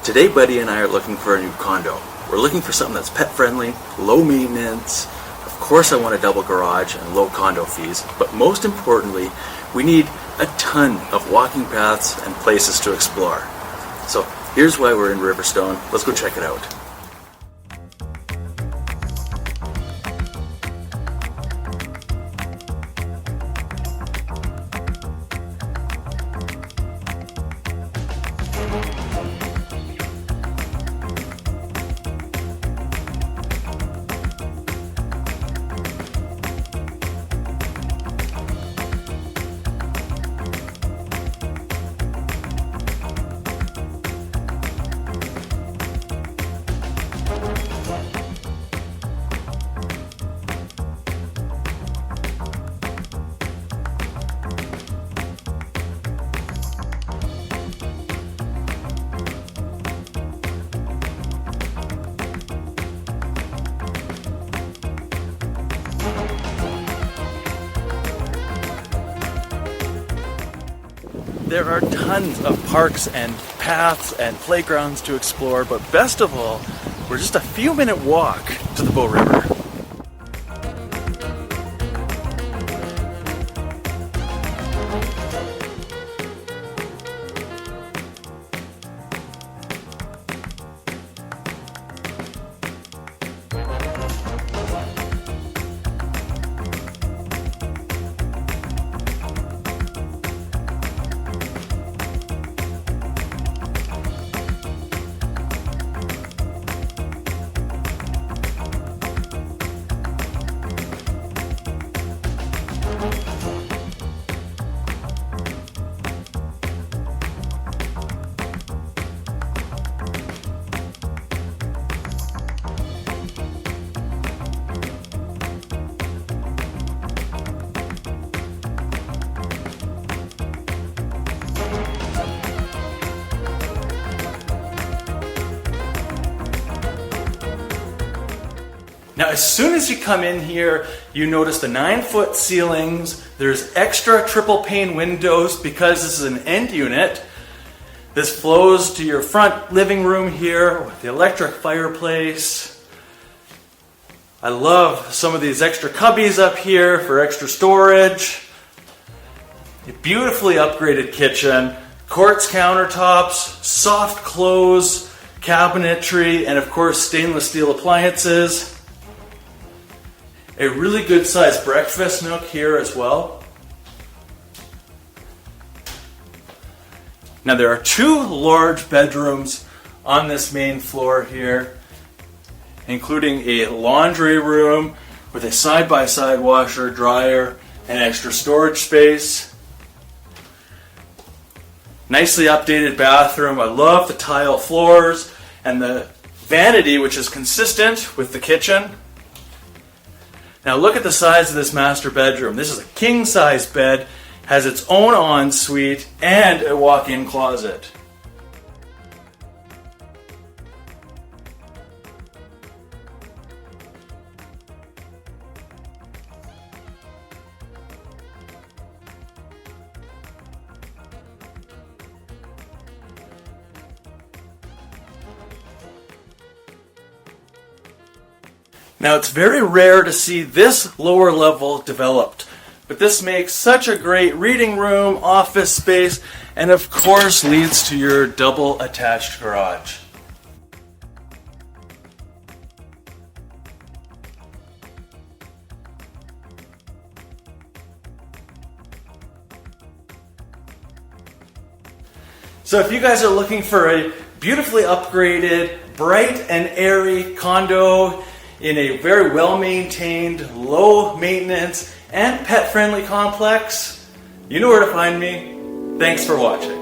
Today Buddy and I are looking for a new condo. We're looking for something that's pet friendly, low maintenance. Of course I want a double garage and low condo fees, but most importantly, we need a ton of walking paths and places to explore. So here's why we're in Riverstone. Let's go check it out. There are tons of parks and paths and playgrounds to explore, but best of all, we're just a few minute walk to the Bow River. Now, as soon as you come in here, you notice the 9-foot ceilings. There's extra triple pane windows because this is an end unit. This flows to your front living room here with the electric fireplace. I love some of these extra cubbies up here for extra storage. A beautifully upgraded kitchen, quartz countertops, soft close, cabinetry, and of course stainless steel appliances. A really good sized breakfast nook here as well. Now there are 2 large bedrooms on this main floor here, including a laundry room with a side-by-side washer, dryer, and extra storage space. Nicely updated bathroom. I love the tile floors and the vanity, which is consistent with the kitchen. Now look at the size of this master bedroom. This is a king-size bed, has its own ensuite, and a walk-in closet. Now it's very rare to see this lower level developed, but this makes such a great reading room, office space, and of course leads to your double attached garage. So if you guys are looking for a beautifully upgraded, bright and airy condo in a very well-maintained, low-maintenance, and pet-friendly complex, you know where to find me. Thanks for watching.